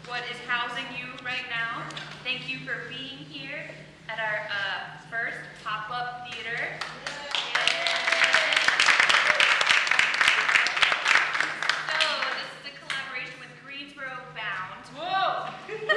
what is housing you right now. Thank you for being here at our first pop-up theater. So this is a collaboration with Greensboro Bound. Whoa! Which is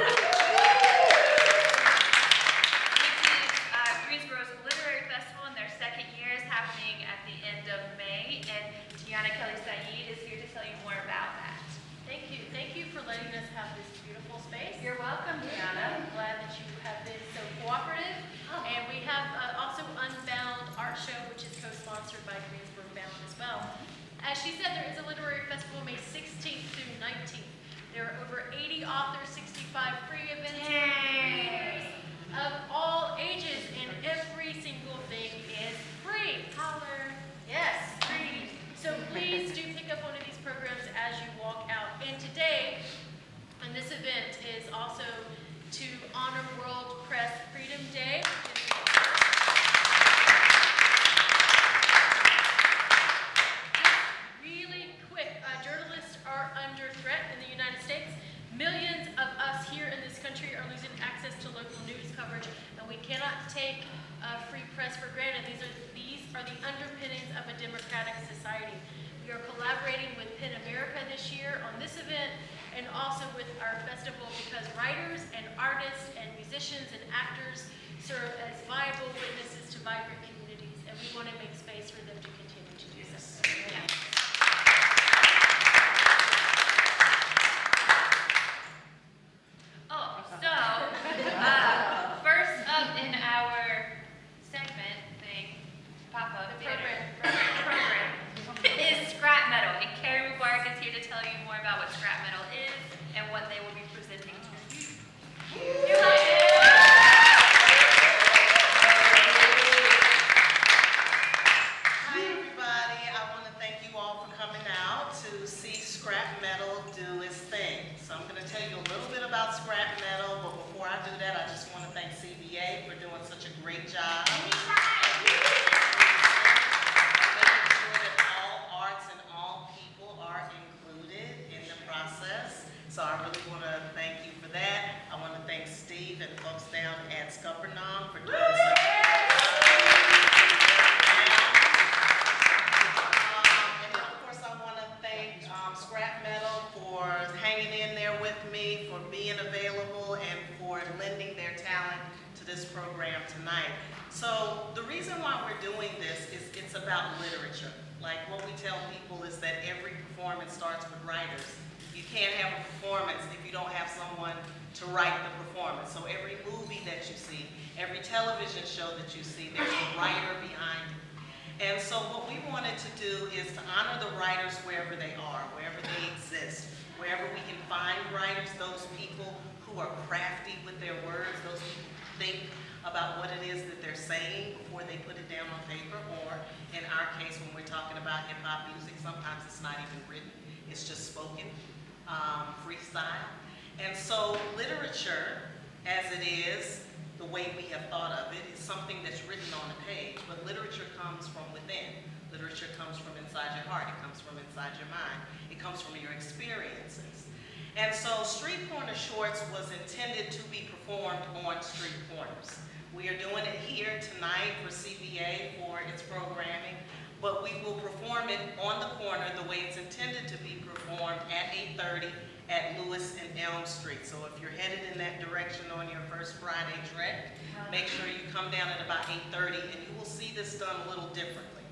Greensboro's Literary Festival, and their second year is happening at the end of May. And Tiana Kelly Saeed is here to tell you more about that. Thank you. Thank you for letting us have this beautiful space. You're welcome, Tiana. I'm glad that you have been so cooperative. And we have also UNBOUND Art Show, which is co-sponsored by Greensboro Bound as well. As she said, there is a literary festival May 16th through 19th. There are over 80 authors, 65 free events, readers of all ages, and every single thing is free. Holler. Yes, free. So please do pick up one of these programs as you walk out. And today, and this event is also to honor World Press Freedom Day. Really quick, journalists are under threat in the United States. Millions of us here in this country are losing access to local news coverage, and we cannot take free press for granted. These are the underpinnings of a democratic society. We are collaborating with PEN America this year on this event, and also with our festival, because writers and artists and musicians and actors serve as viable witnesses to vibrant communities, and we want to make space for them to continue to do so. Yeah. First up in our segment thing, pop-up theater program is scrap metal, and Carrie Mubarak is here to tell you more about what scrap metal is and what they will be presenting to you. Hi everybody, I want to thank you all for coming out to see scrap metal do its thing. So I'm going to tell you a little bit about scrap metal, but before I do that, I just want to thank CVA for doing such a great job. So I really want to thank you for that. I want to thank Steve and the folks down at Scuppernong for doing such a great job. And then of course I want to thank Scrap Metal for hanging in there with me, for being available, and for lending their talent to this program tonight. So the reason why we're doing this is it's about literature. Like what we tell people is that every performance starts with writers. You can't have a performance if you don't have someone to write the performance. So every movie that you see, every television show that you see, there's a writer behind it. And so what we wanted to do is to honor the writers wherever they are, wherever they exist, wherever we can find writers, those people who are crafty with their words, those people who think about what it is that they're saying before they put it down on paper, or in our case, when we're talking about hip-hop music, sometimes it's not even written, it's just spoken. Freestyle. And so literature, as it is, the way we have thought of it, is something that's written on a page, but literature comes from within. Literature comes from inside your heart, it comes from inside your mind, it comes from your experiences. And so Street Corner Shorts was intended to be performed on street corners. We are doing it here tonight for CVA for its programming, but we will perform it on the corner the way it's intended to be performed at 8:30 at Lewis and Elm Street. So if you're headed in that direction on your first Friday trek, make sure you come down at about 8:30 and you will see this done a little differently.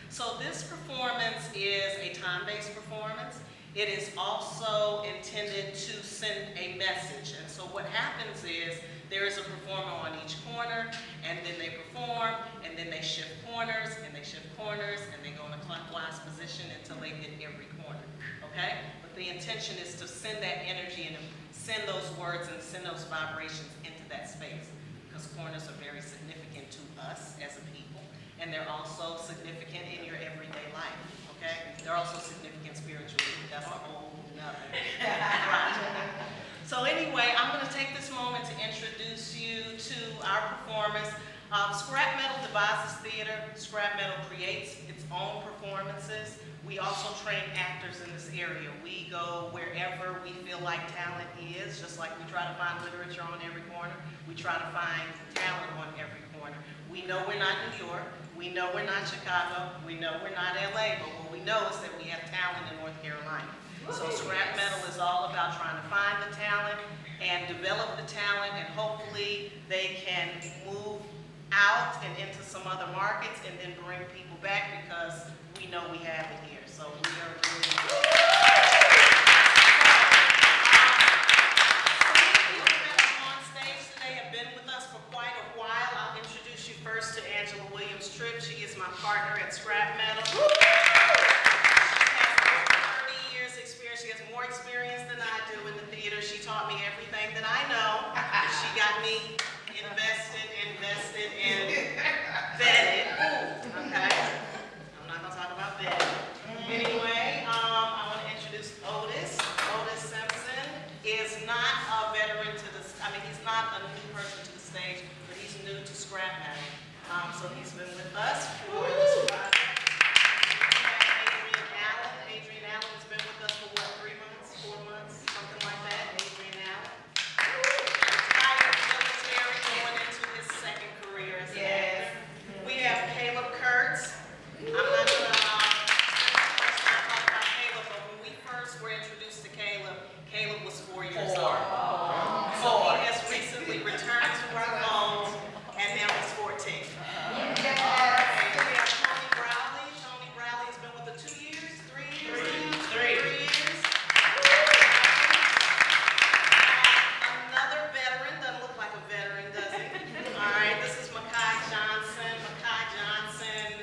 So this performance is a time-based performance. It is also intended to send a message. And so what happens is there is a performer on each corner, and then they perform, and then they shift corners, and they shift corners, and they go in a clockwise position until they hit every corner, okay? But the intention is to send that energy and send those words and send those vibrations into that space, because corners are very significant to us as a people, and they're also significant in your everyday life, okay? They're also significant spiritually. That's a whole nother project. So anyway, I'm going to take this moment to introduce you to our performers. Scrap Metal devises theater. Scrap Metal creates its own performances. We also train actors in this area. We go wherever we feel like talent is, just like we try to find literature on every corner. We try to find talent on every corner. We know we're not New York. We know we're not Chicago. We know we're not LA, but what we know is that we have talent in North Carolina. So Scrap Metal is all about trying to find the talent and develop the talent, and hopefully they can move out and into some other markets and then bring people back, because we know we have it here. So we are really people that are on stage today have been with us for quite a while. I'll introduce you first to Angela Williams-Tripp. She is my partner at Scrap Metal. She has over 30 years experience. She has more experience than I do in the theater. She taught me everything that I know. She got me invested, and vetted. Okay. I'm not gonna talk about that. Anyway, I want to introduce Otis. Otis Simpson is not a veteran to this. I mean, he's not a new person to the stage, but he's new to Scrap Metal. So he's been with us for this project. Adrian Allen. Adrian Allen has been with us for what, 3 months, 4 months, something like that. Adrian Allen. Retired military, going into his second career as an actor. We have Caleb Kurtz. I'm not gonna talk about Caleb, but when we first were introduced to Caleb, Caleb was 4 years old. So he has recently returned to our fold, and now he's 14. We have Tony Browley. Tony Browley has been with us 2 years, 3 years now? 3 years. Another veteran, doesn't look like a veteran, does he? All right, this is Makai Johnson. Makai Johnson,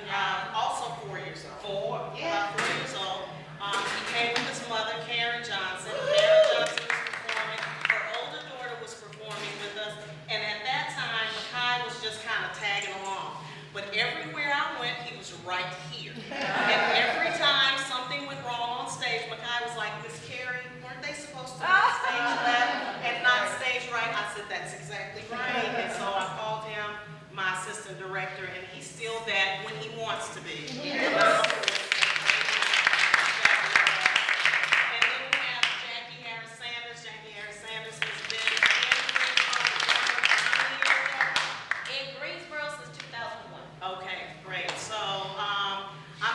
also 4 years old. About 4 years old. He came with his mother, Karen Johnson. Karen Johnson was performing. Her older daughter was performing with us. And at that time, Makai was just kind of tagging along. But everywhere I went, he was right here. And every time something went wrong on stage, Makai was like, Miss Carrie, weren't they supposed to be stage left and not stage right? I said, that's exactly right. And so I called him my assistant director, and he's still that when he wants to be. And then we have Jackie Harris Sanders. Jackie Harris Sanders has been in Greensboro since 2001. Okay, great. So I'm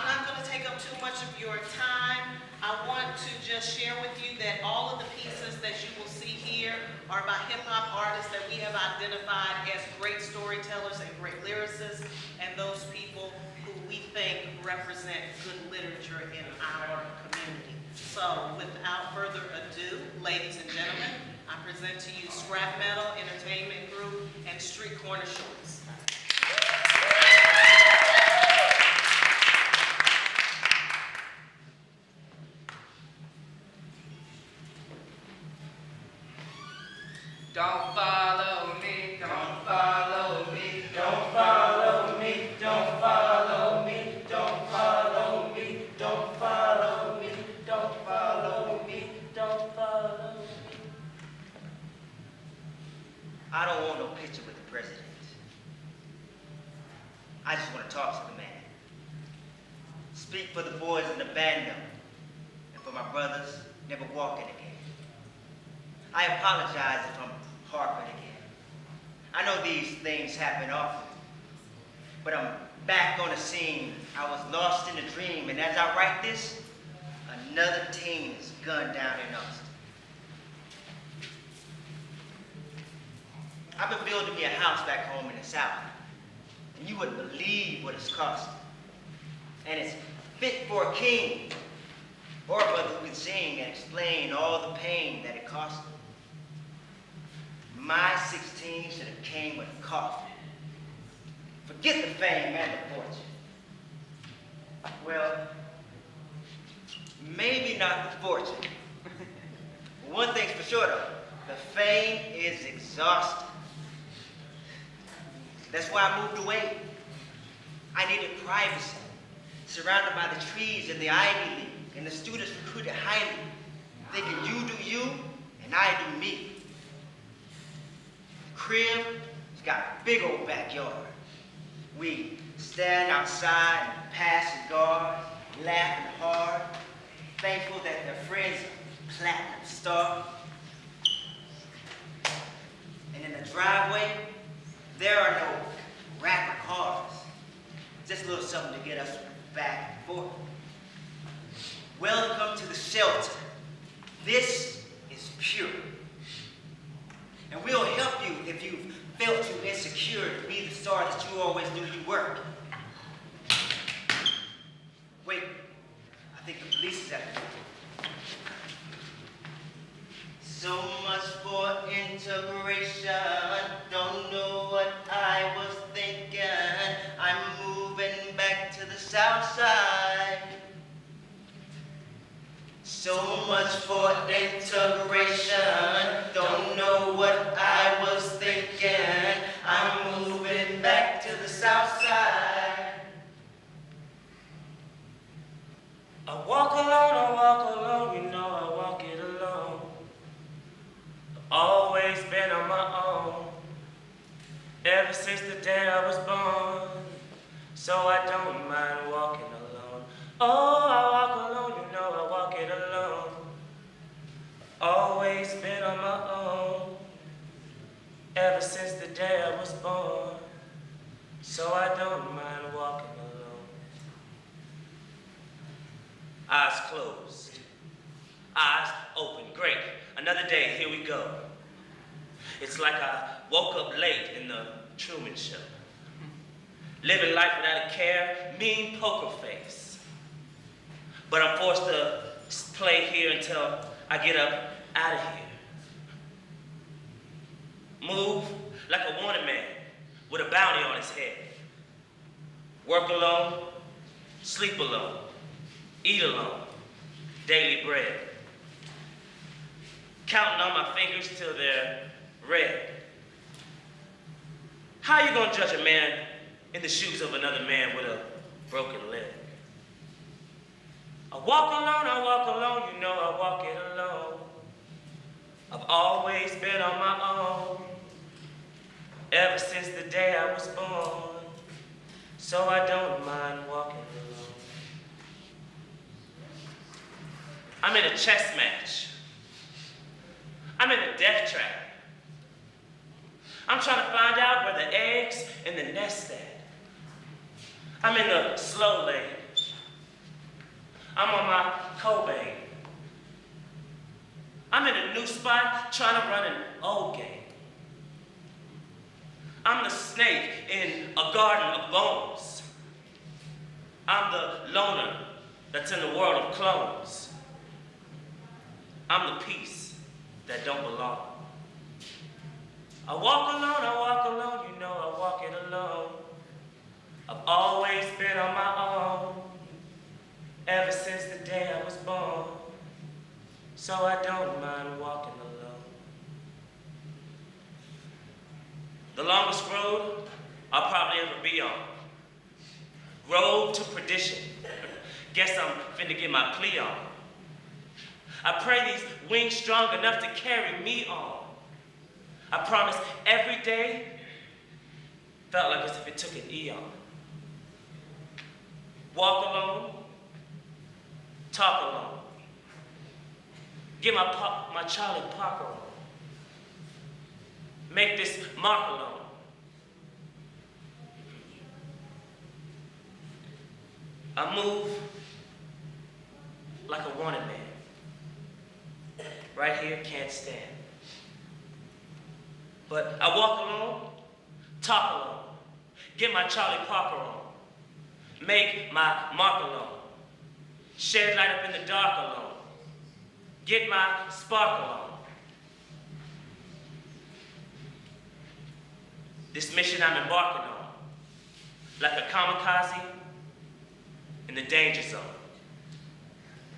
not going to take up too much of your time. I want to just share with you that all of the pieces that you will see here are by hip-hop artists that we have identified as great storytellers and great lyricists, and those people who we think represent good literature in our community. So without further ado, ladies and gentlemen, I present to you Scrap Metal Entertainment Group and Street Corner Shorts. Don't follow me, don't follow me, don't follow me, don't follow me, don't follow me, don't follow me, don't follow me, don't follow me. I don't want no picture with the president. I just want to talk to the man. Speak for the boys in the bando, and for my brothers never walking again. I apologize if I'm harping again. I know these things happen often, but I'm back on the scene. I was lost in a dream, and as I write this, another team is gunned down in Austin. I've been building me a house back home in the South, and you wouldn't believe what it's costing. And it's fit for a king, or a brother who can sing and explain all the pain that it cost him. My 16 should have came with a coffin. Forget the fame and the fortune. Well, maybe not the fortune. But one thing's for sure though, the fame is exhausting. That's why I moved away. I needed privacy, surrounded by the trees in the Ivy League, and the students recruited highly, thinking you do you, and I do me. The crib, it's got a big old backyard. We stand outside and pass cigars, laughing hard, thankful that their friends are platinum star. And in the driveway, there are no rapper cars, just a little something to get us back and forth. Welcome to the shelter. This is pure. And we'll help you if you've felt too insecure to be the star that you always knew you were. Wait, I think the police is at the door. So much for integration. Don't know what I was thinking. I'm moving back to the south side. So much for integration. Don't know what I was thinking. I'm moving back to the south side. I walk alone, you know I walk it alone. I've always been on my own, ever since the day I was born. So I don't mind walking alone. Oh, I walk alone, you know I walk it alone. I've always been on my own, ever since the day I was born. So I don't mind walking alone. Eyes closed, eyes open. Great, another day, here we go. It's like I woke up late in the Truman Show. Living life without a care, mean poker face. But I'm forced to play here until I get up out of here. Move like a wanted man with a bounty on his head. Work alone, sleep alone, eat alone, daily bread. Counting on my fingers till they're red. How you gonna judge a man in the shoes of another man with a broken leg? I walk alone, you know I walk it alone. I've always been on my own, ever since the day I was born. So I don't mind walking alone. I'm in a chess match. I'm in a death trap. I'm trying to find out where the eggs in the nest at. I'm in the slow lane. I'm on my Cobain. I'm in a new spot trying to run an old game. I'm the snake in a garden of bones. I'm the loner that's in the world of clones. I'm the piece that don't belong. I walk alone, you know I walk it alone. I've always been on my own, ever since the day I was born. So I don't mind walking alone. The longest road I'll probably ever be on. Road to perdition. Guess I'm finna get my plea on. I pray these wings strong enough to carry me on. I promise every day felt like as if it took an eon. Walk alone, talk alone. Get my Charlie Parker on. Make this mark alone. I move like a wanted man. Right here, can't stand. But I walk alone, talk alone. Get my Charlie Parker on. Make my mark alone. Shed light up in the dark alone. Get my spark alone. This mission I'm embarking on, like a kamikaze in the danger zone,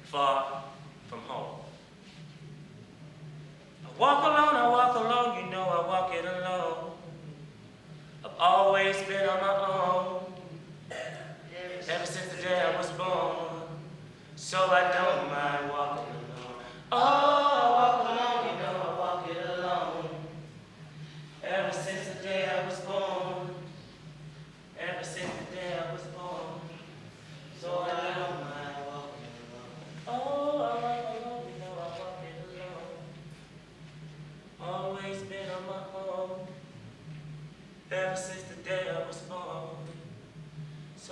far from home. I walk alone, you know I walk it alone. I've always been on my own, ever since the day I was born. So I don't mind walking alone. Oh, I walk alone, you know I walk it alone. Ever since the day I was born, ever since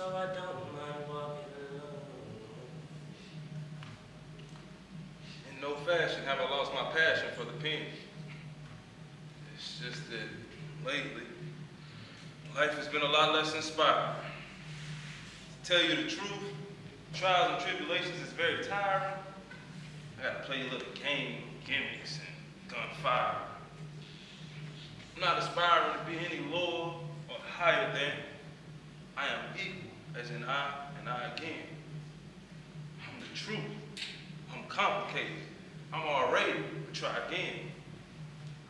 so I don't mind walking alone. In no fashion have I lost my passion for the pen. It's just that lately, life has been a lot less inspiring. To tell you the truth, trials and tribulations is very tiring. I gotta play a little game, gimmicks, and gunfire. I'm not aspiring to be any lower or higher than. I am equal, as in I and I again. I'm the truth. I'm complicated. I'm already, but try again.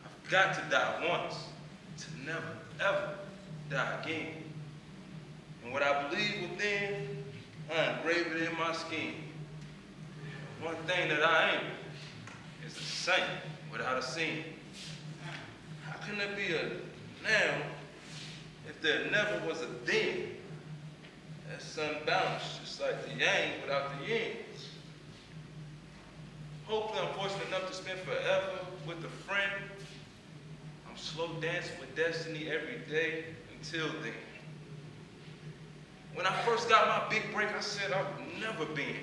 I've got to die once, to never, ever die again. And what I believe within, I engrave it in my skin. One thing that I ain't is a saint without a sin. How can there be a now if there never was a then? That's unbalanced, just like the yang without the yin. Hopefully I'm fortunate enough to spend forever with a friend. I'm slow dancing with destiny every day until then. When I first got my big break, I said I would never bend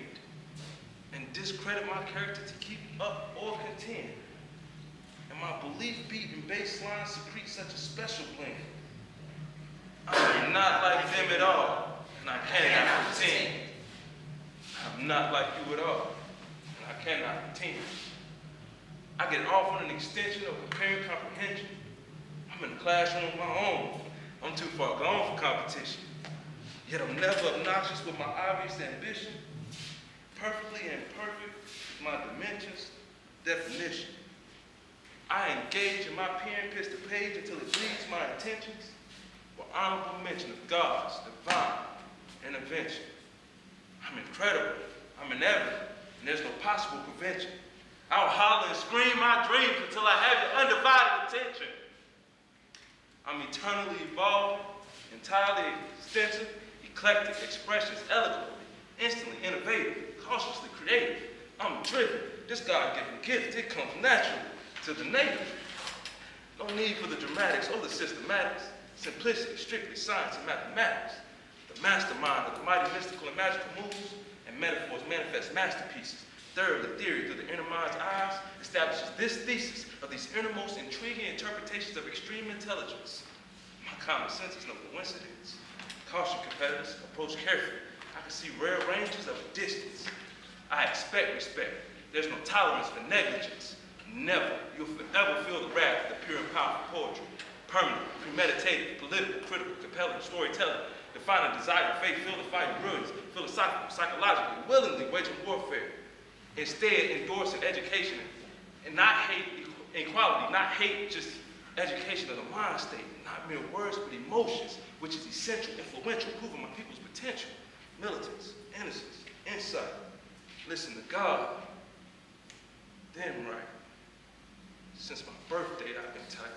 and discredit my character to keep up or contend. And my belief beat and bass line secrete such a special blend. I'm not like them at all, and I cannot pretend. I'm not like you at all, and I cannot pretend. I get off on an extension of comparing comprehension. I'm in the classroom of my own. I'm too far gone for competition. Yet I'm never obnoxious with my obvious ambition. Perfectly imperfect with my dimensions, definition. I engage in my pen, piss the page until it bleeds my intentions. For honorable mention of God's divine intervention. I'm incredible, I'm inevitable, and there's no possible prevention. I'll holler and scream my dreams until I have your undivided attention. I'm eternally evolving, entirely extensive, eclectic expressions, eloquently, instantly innovative, cautiously creative. I'm driven. This God-given gift, it comes naturally to the native. No need for the dramatics or the systematics. Simplicity, strictly science and mathematics. The mastermind of the mighty mystical and magical moves and metaphors manifest masterpieces. Thoroughly, theory through the inner mind's eyes establishes this thesis of these innermost intriguing interpretations of extreme intelligence. My common sense is no coincidence. Caution competitors, approach carefully. I can see rare ranges of a distance. I expect respect. There's no tolerance for negligence. Never. You'll forever feel the wrath of the pure and powerful poetry. Permanent, premeditated, political, critical, compelling storytelling. Defining desire, faith, feel the fighting brilliance, philosophical, psychologically, willingly waging warfare. Instead, endorsing education and not hate equality, not hate just education of the mind state, not mere words, but emotions, which is essential, influential, proving my people's potential. Militants, innocence, insight. Listen to God, then right. Since my birth date, I've been tight.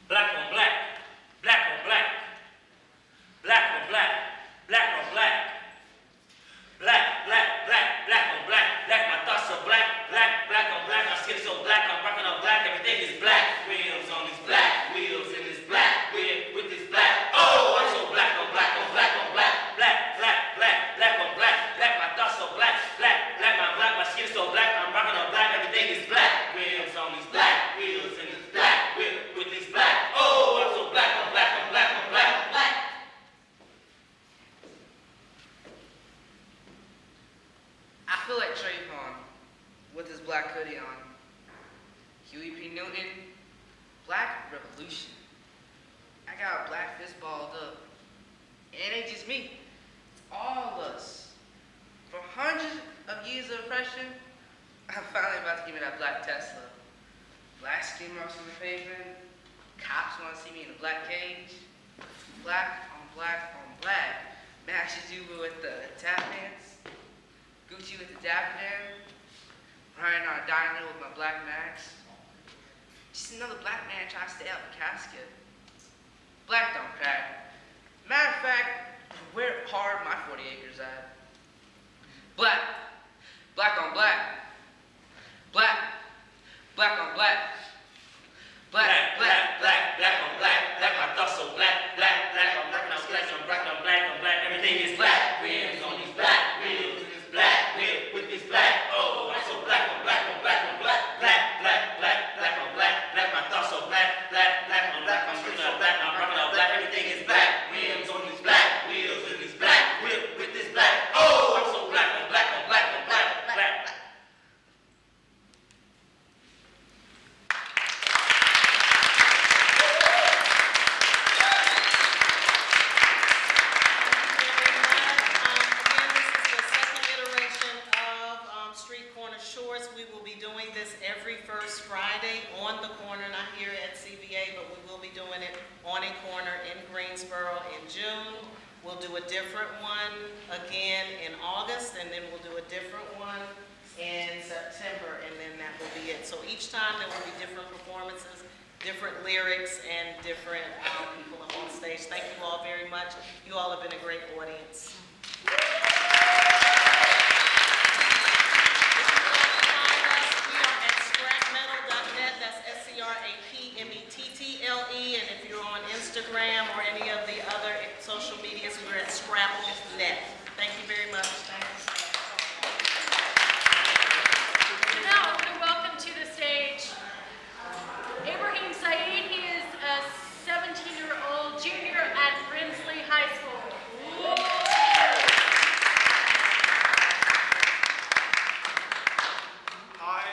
Black on black, black on black, black on black, black on black, black, black, black, black on black, black, my thoughts are black, black, black on black, my skin so black, I'm rocking up black, everything is black, wheels on these black wheels in this black wheel with this black, oh, I'm so black on black on black on black, black, black, black, black on black, black, my thoughts so black, black, black, my skin so black, I'm rocking up black, everything is black, wheels on these black wheels in this black wheel with this black, oh, I'm so black on black on black on black on black. I feel like Trayvon with his black hoodie on. Huey P. Newton, Black Revolution. I got a black fist balled up. It ain't just me, it's all of us. For hundreds of years of oppression, I'm finally about to give me that black Tesla. Black skin marks on the pavement, cops want to see me in a black cage. Black on black on black. Matches you with the tap dance. Gucci with the dapper dan. Riding on a diner with my black max. Just another black man trying to stay out the casket. Black don't crack. Matter of fact, where are my 40 acres at? Black. Black on black. Black. Black on black. Black, black, black, black on black. Black, my Greensboro in June. We'll do a different one again in August, and then we'll do a different one in September, and then that will be it. So each time there will be different performances, different lyrics, and different people up on stage. Thank you all very much. You all have been a great audience. And if you're on Instagram or any of the other social medias, we're at Scrapple.net. Thank you very much. Thanks. Now, I'm going to welcome to the stage Ibrahim Saeed. He is a 17-year-old junior at Brinsley High School. Hi,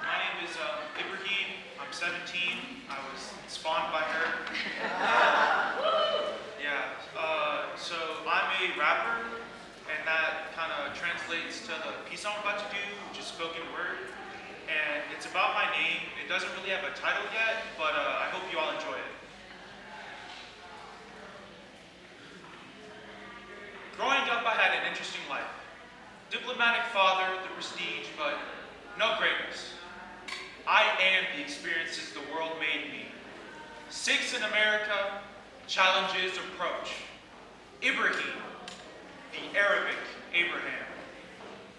my name is Ibrahim. I'm 17. I was spawned by her. Yeah, so I'm a rapper, and that kind of translates to the piece I'm about to do, which is spoken word. And it's about my name. It doesn't really have a title yet, but I hope you all enjoy it. Growing up, I had an interesting life. Diplomatic father, the prestige, but no greatness. I am the experiences the world made me. 6 in America, challenges approach. Ibrahim, the Arabic Abraham.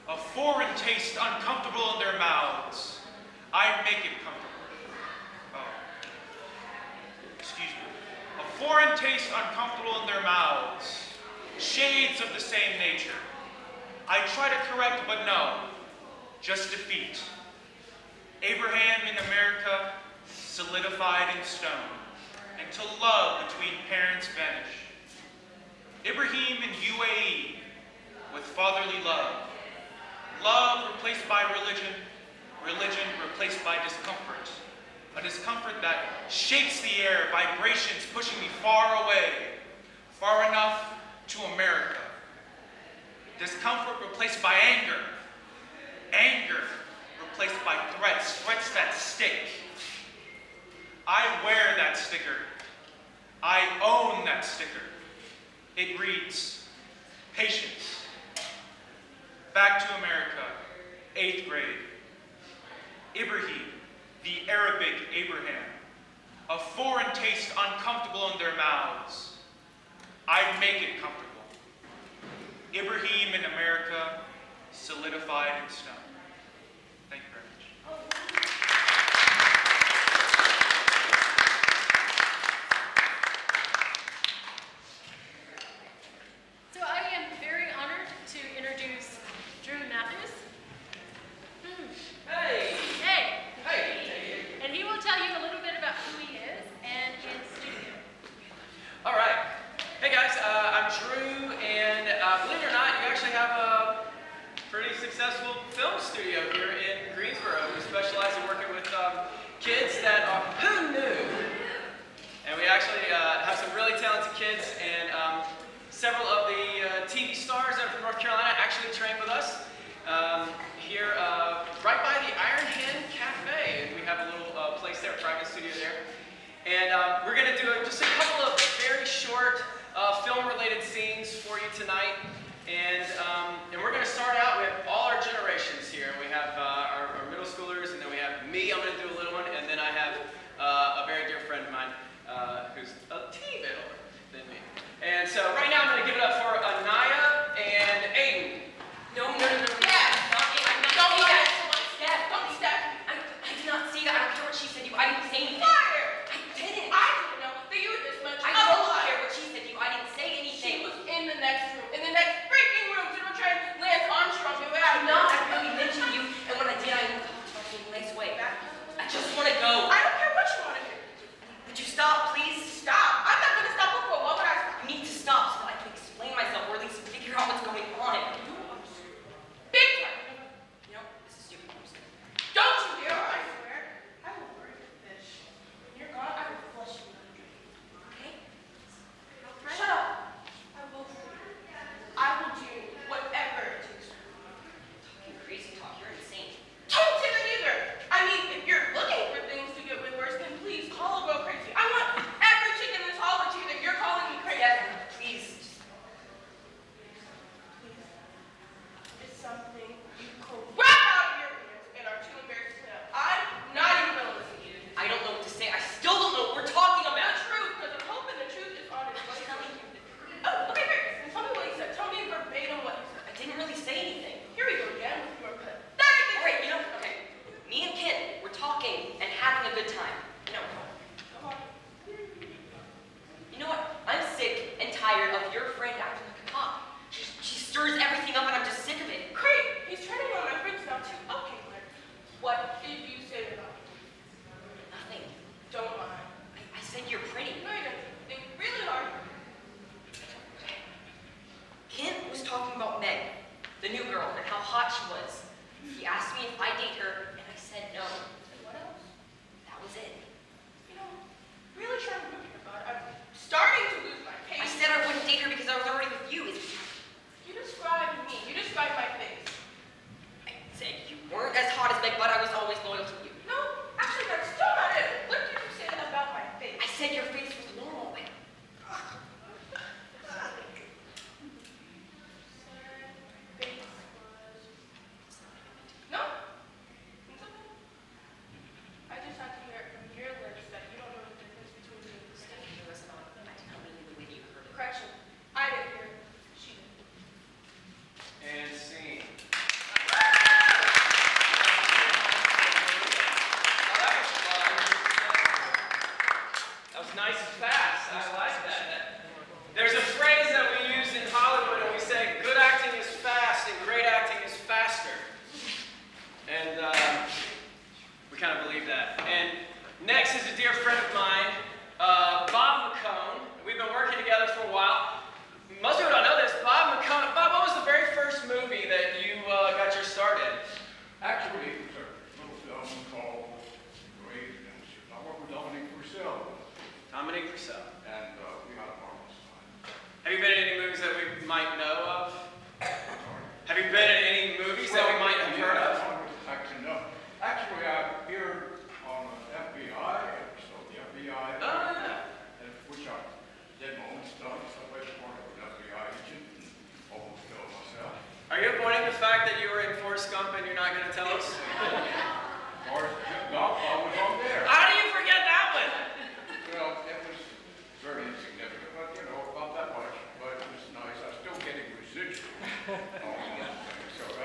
A foreign taste uncomfortable in their mouths. I make it comfortable. Oh, excuse me. A foreign taste uncomfortable in their mouths. Shades of the same nature. I try to correct, but no, just defeat. Abraham in America, solidified in stone, until love between parents vanish. Ibrahim in UAE, with fatherly love. Love replaced by religion, religion replaced by discomfort. A discomfort that shakes the air, vibrations pushing me far away, far enough to America. Discomfort replaced by anger. Anger replaced by threats, threats that stick. I wear that sticker. I own that sticker. It reads, patience. Back to America, 8th grade. Ibrahim, the Arabic Abraham. A foreign taste uncomfortable in their mouths. I make it comfortable. Ibrahim in America, solidified in stone. Thank you very much. So I am very honored to introduce Drew Matthews. Hey! Hey! Hey! And he will tell you a little bit about who he is and his studio. All right. Hey guys, I'm Drew, and believe it or not, you actually have a pretty successful film studio here in Greensboro. We specialize in working with kids that are, who knew? And we actually have some really talented kids, and several of the TV stars that are from North Carolina actually train with us here right by the Iron Hen Cafe. And we have a little place there, a private studio there. And we're going to do just a couple of very short film-related scenes for you tonight. And we're going to start out with all our generations here. We have our middle schoolers, and then we have me. I'm going to do a little one, and then I have a very dear friend of mine who's a teeny bit older than me. And so right now I'm going to give it up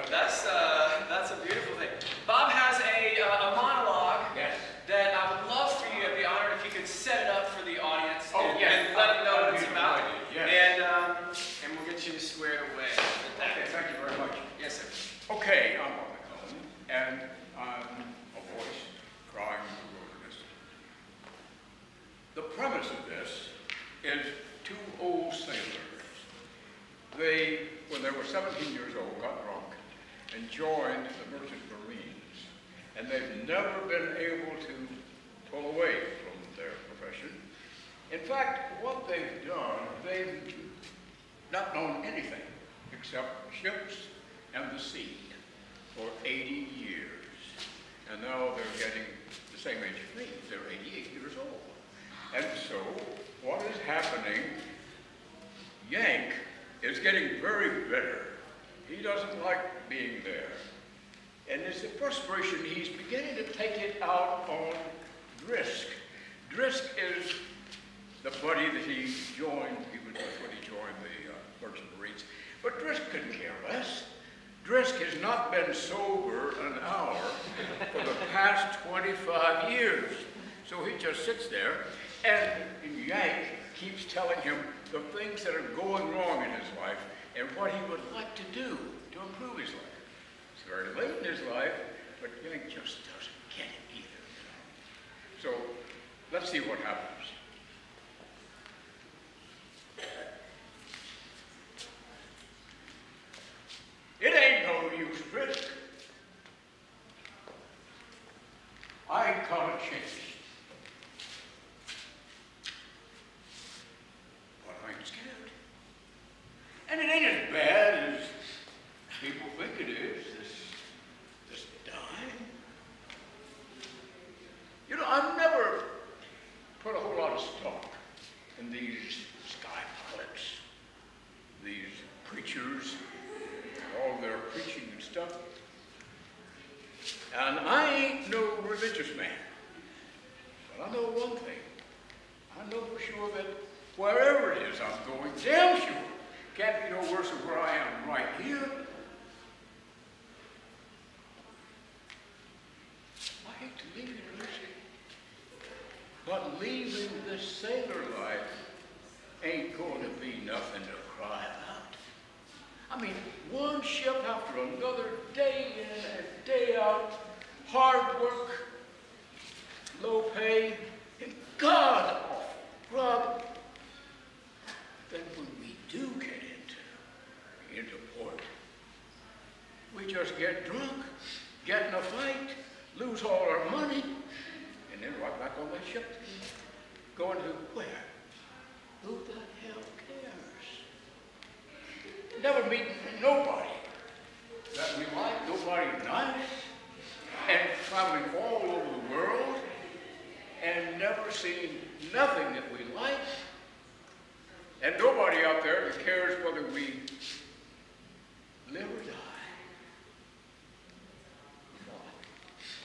That's a beautiful thing. Bob has a monologue that I would love for you. I'd be honored if you could set it up for the audience and let them know what it's about. And we'll get you squared away. Okay, thank you very much. Yes, sir. Okay, I'm on the cone, and I'm a voice crying in the wilderness. The premise of this is two old sailors. They, when they were 17 years old, got drunk and joined the Merchant Marines. And they've never been able to pull away from their profession. In fact, what they've done, they've not known anything except ships and the sea for 80 years. And now they're getting the same age as me. They're 88 years old. And so, what is happening, Yank is getting very bitter. He doesn't like being there. And it's the frustration, he's beginning to take it out on Drisk. Drisk is the buddy that he joined, he was with when he joined the Merchant Marines. But Drisk couldn't care less. Drisk has not been sober an hour for the past 25 years. So he just sits there, and Yank keeps telling him the things that are going wrong in his life and what he would like to do to improve his life. It's very late in his life, but Yank just doesn't get it either. So let's see what happens. It ain't no use, Drisk. I ain't call it change. But I ain't scared. And it ain't as bad as people think it is, this dying. You know, I've never put a whole lot of stock in these sky pilots, these preachers, all their preaching and stuff. And I ain't no religious man. But I know one thing. I know for sure that wherever it is I'm going, damn sure, can't be no worse than where I am right here. I hate to leave you, Lucy. But leaving this sailor life ain't going to be nothing to cry about. I mean, one ship after another, day in and day out, hard work, low pay, and God-awful grub. Then when we do get into port, we just get drunk, get in a fight, lose all our money, and then right back on that ship again. Going to where? Who the hell cares? Never meet nobody that we like, nobody nice, and traveling all over the world, and never seeing nothing that we like, and nobody out there that cares whether we live or die.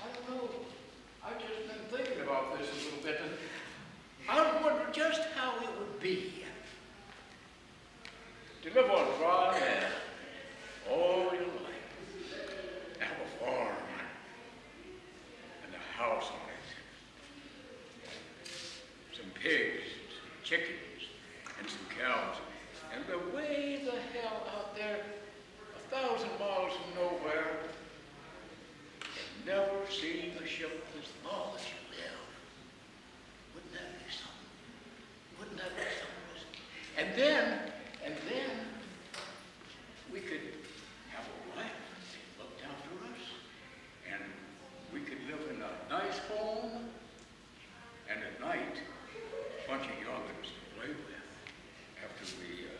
I don't know. I've just been thinking about this a little bit, and I wonder just how it would be to live on dry land all your life, and have a farm and a house on it, some pigs, some chickens, and some cows, and away the hell out there, 1,000 miles from nowhere, and never seen a ship as long as you live. Wouldn't that be something? Wouldn't that be something? And then we could have a wife that looked after us, and we could live in a nice home, and at night, a bunch of young'uns to play with after we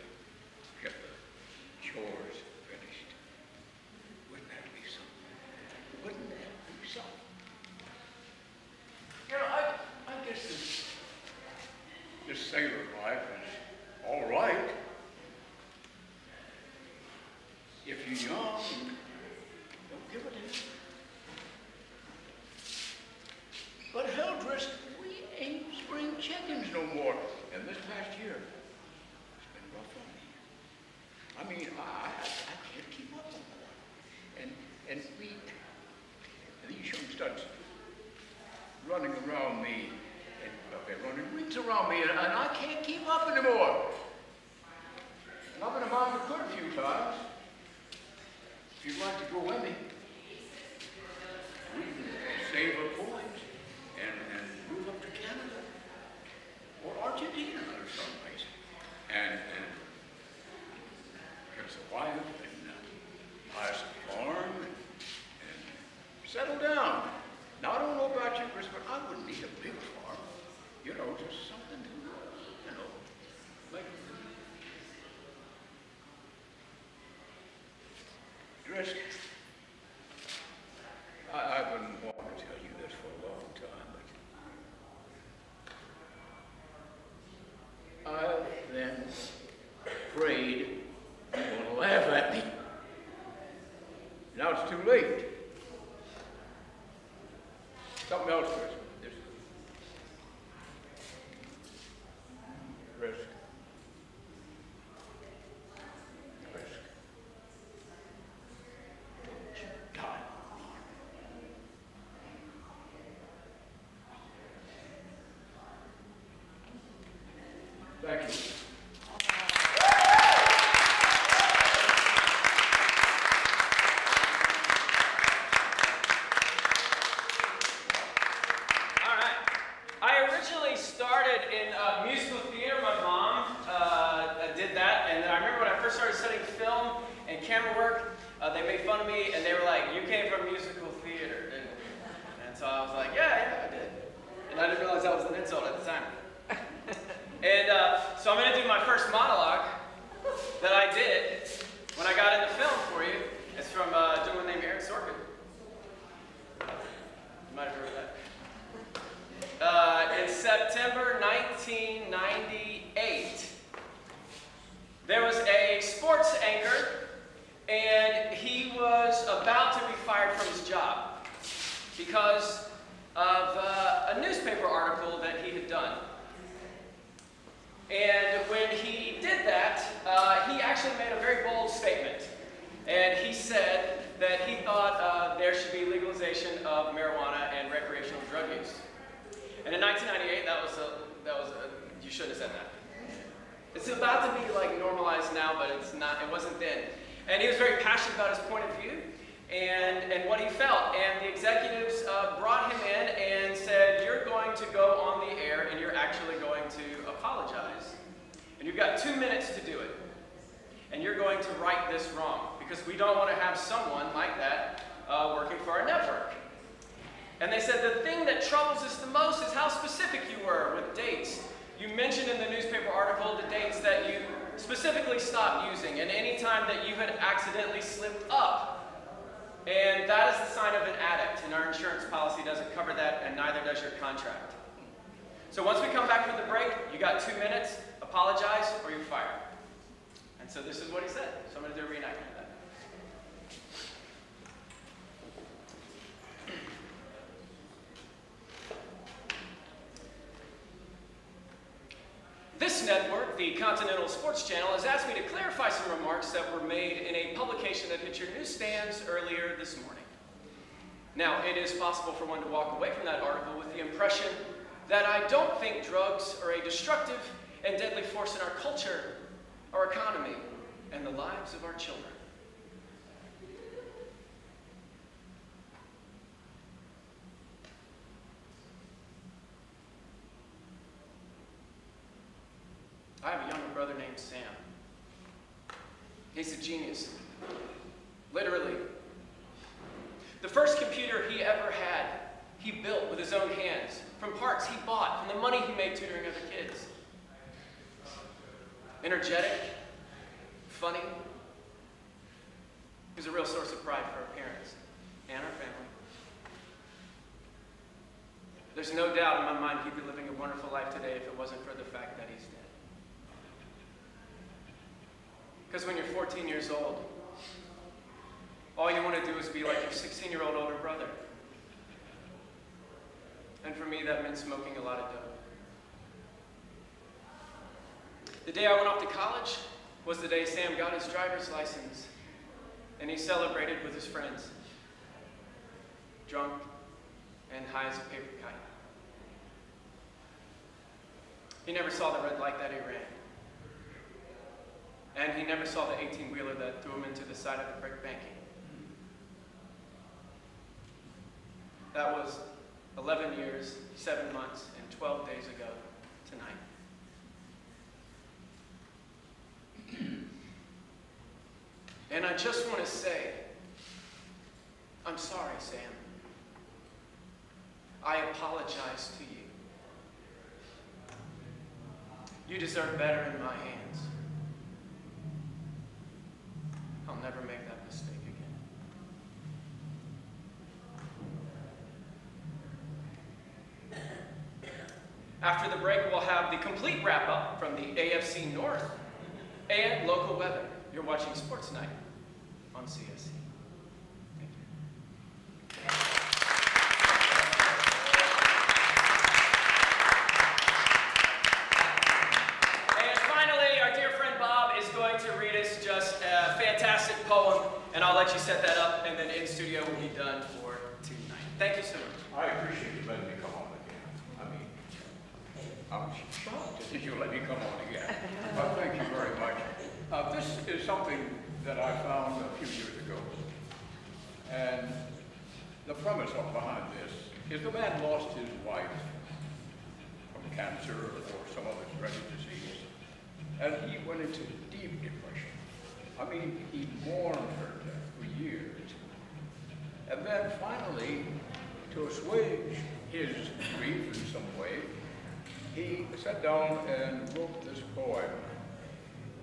get the chores finished. Wouldn't that be something? Wouldn't that be something? You know, I guess this sailor life is all right, Frisk, I've been wanting to tell you this for a long time, but I've been afraid you're going to laugh at me. Now it's too late. Something else, Frisk. Just Frisk. Frisk. God. Thank you. All right. I originally started in musical theater. My mom did that, and then I remember when I first started studying film and camera work, they made fun of me, and they were like, "You came from musical theater, didn't you?" And so I was like, "Yeah, I did." And I didn't realize that was an insult at the time. And so I'm going to do my first monologue that I did when I got into film for you. It's from a gentleman named Aaron Sorkin. You might have heard of that. In September 1998, there was a sports anchor, and he was about to be fired from his job because of a newspaper article that he had done. And when he did that, he actually made a very bold statement. And he said that he thought there should be legalization of marijuana and recreational drug use. And in 1998, you shouldn't have said that. It's about to be like normalized now, but it's not. It wasn't then. And he was very passionate about his point of view and what he felt. And the executives brought him in and said, "You're going to go on the air, and you're actually going to apologize. And you've got 2 minutes to do it. And you're going to right this wrong, because we don't want to have someone like that working for our network." And they said, "The thing that troubles us the most is how specific you were with dates. You mentioned in the newspaper article the dates that you specifically stopped using, and any time that you had accidentally slipped up. And that is the sign of an addict, and our insurance policy doesn't cover that, and neither does your contract. So once we come back from the break, you got 2 minutes, apologize, or you're fired." And so this is what he said. So I'm going to do a reenactment of that. This network, the Continental Sports Channel, has asked me to clarify some remarks that were made in a publication that hit your newsstands earlier this morning. Now, it is possible for one to walk away from that article with the impression that I don't think drugs are a destructive and deadly force in our culture, our economy, and the lives of our children. I have a younger brother named Sam. He's a genius. Literally. The first computer he ever had, he built with his own hands, from parts he bought, from the money he made tutoring other kids. Energetic, funny. He was a real source of pride for our parents and our family. There's no doubt in my mind he'd be living a wonderful life today if it wasn't for the fact that he's dead. Because when you're 14 years old, all you want to do is be like your 16-year-old older brother. And for me, that meant smoking a lot of dope. The day I went off to college was the day Sam got his driver's license, and he celebrated with his friends, drunk and high as a paper kite. He never saw the red light that he ran. And he never saw the 18-wheeler that threw him into the side of the brick banking. That was 11 years, 7 months, and 12 days ago tonight. And I just want to say, I'm sorry, Sam. I apologize to you. You deserve better in my hands. I'll never make that mistake again. After the break, we'll have the complete wrap-up from the AFC North and local weather. You're watching Sports Night on CSC. Thank you. And finally, our dear friend Bob is going to read us just a fantastic poem, and I'll let you set that up, and then in studio we'll be done for tonight. Thank you so much. I appreciate you letting me come on again. I mean, I'm shocked that you let me come on again. But thank you very much. This is something that I found a few years ago. And the premise behind this is the man lost his wife from cancer or some other dreaded disease. And he went into deep depression. I mean, he mourned her death for years. And then finally, to assuage his grief in some way, he sat down and wrote this poem.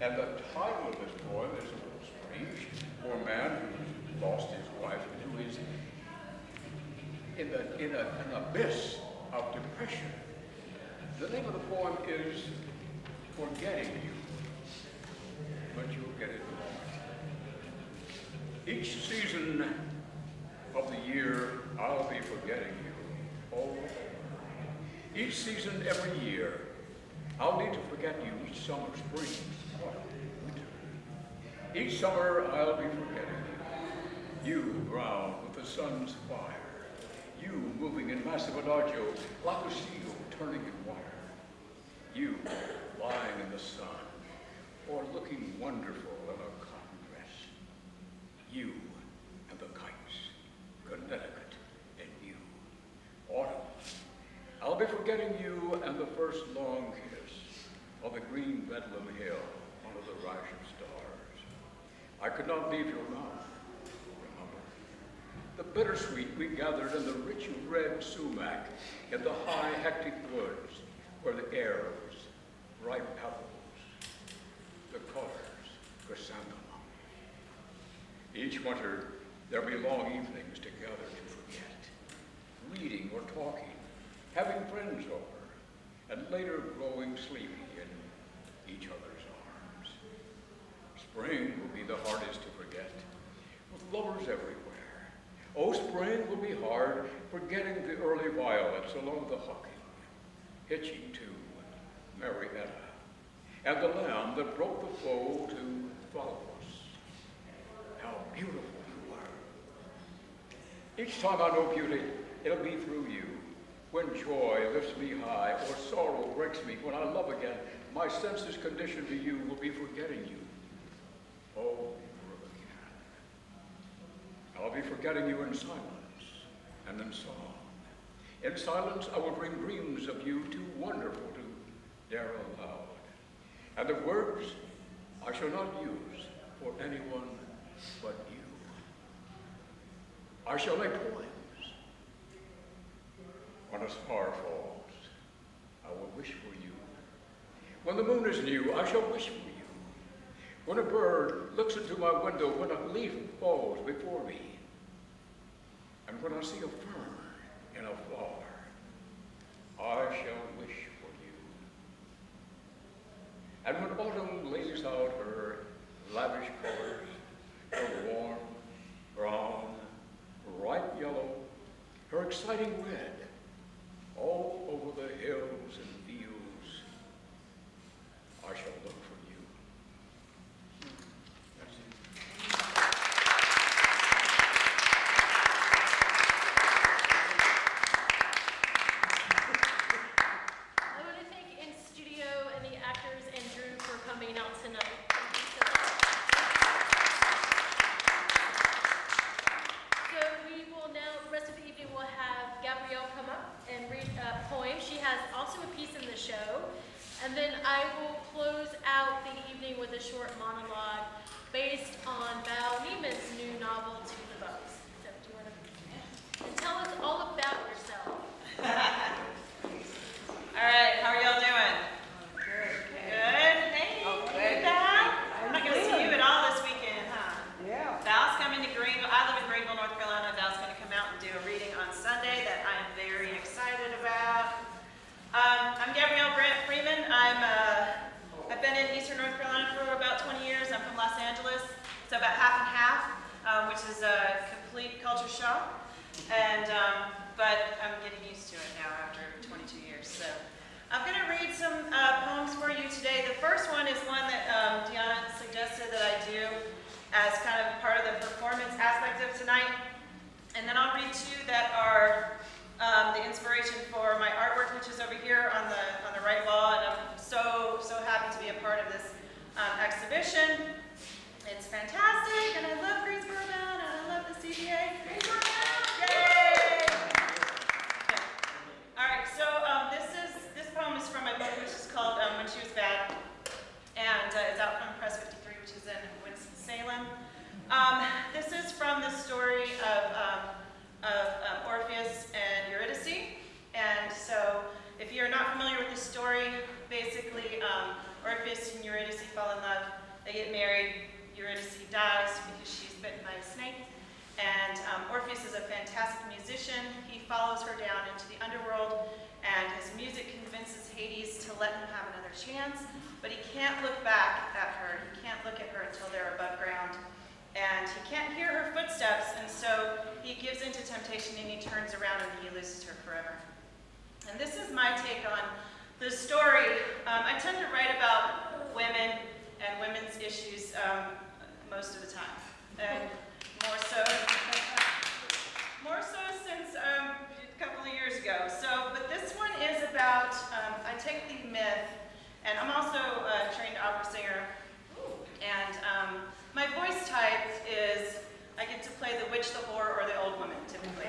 And the title of this poem is a little strange. For a man who lost his wife, who is in an abyss of depression. The name of the poem is Forgetting You, but you'll get it in a moment. Each season of the year, I'll be forgetting you. Oh, each season, every year, I'll need to forget you each summer, spring, autumn, winter. Each summer, I'll be forgetting you. You, brown with the sun's fire. You, moving in massive adagio, like a seal turning in wire. You, lying in the sun, or looking wonderful in a cotton dress. You and the kites, Connecticut and you. Autumn, I'll be forgetting you and the first long kiss on the green Bedlam Hill under the rash of stars. I could not leave your mouth, remember. The bittersweet we gathered in the rich red sumac in the high hectic woods where the air was ripe apples, the colors chrysanthemum. Each winter, there'll be long evenings together to forget, reading or talking, having friends over, and later growing sleepy in each other's arms. Spring will be the hardest to forget, with lovers everywhere. Oh, spring will be hard, forgetting the early violets along the Hocking, hitching to Marietta, and the lamb that broke the foal to follow us. How beautiful you are. Each time I know beauty, it'll be through you. When joy lifts me high or sorrow breaks me, when I love again, my senses conditioned to you will be forgetting you. Oh, again. I'll be forgetting you in silence and in song. In silence, I will bring dreams of you too wonderful to dare aloud. And the words I shall not use for anyone but you. I shall make poems. When a star falls, I will wish for you. When the moon is new, I shall wish for you. When a bird looks into my window, when a leaf falls before me, and when I see a fern in a flower, I shall wish for you. And when autumn lays out her lavish colors, her warm, brown, ripe yellow, her exciting red, all over the hills and fields, I shall look for you. That's it. I want to thank in studio and the actors and Drew for coming out tonight. Thank you so much. So about half and half, which is a complete culture shock. And, but I'm getting used to it now after 22 years. So I'm going to read some poems for you today. The first one is one that Deanna suggested that I do as kind of part of the performance aspect of tonight. And then I'll read two that are the inspiration for my artwork, which is over here on the right wall. And I'm so happy to be a part of this exhibition. It's fantastic, and I love Greensboro Bound, and I love the CVA. Greensboro Bound! Yay! Okay. All right, so this poem is from my book, which is called When She Was Bad, and it's out from Press 53, which is in Winston-Salem. This is from the story of Orpheus and Eurydice, and so if you're not familiar with the story, basically Orpheus and Eurydice fall in love, they get married. Eurydice dies because she's bitten by a snake, and Orpheus is a fantastic musician. He follows her down into the underworld, and his music convinces Hades to let him have another chance, but he can't look back at her. He can't look at her until they're above ground, and he can't hear her footsteps, and so he gives into temptation, and he turns around, and he loses her forever. And this is my take on the story. I tend to write about women and women's issues most of the time, and more so since a couple of years ago. So, but this one is about, I take the myth, and I'm also a trained opera singer, and my voice type is, I get to play the witch, the whore, or the old woman, typically,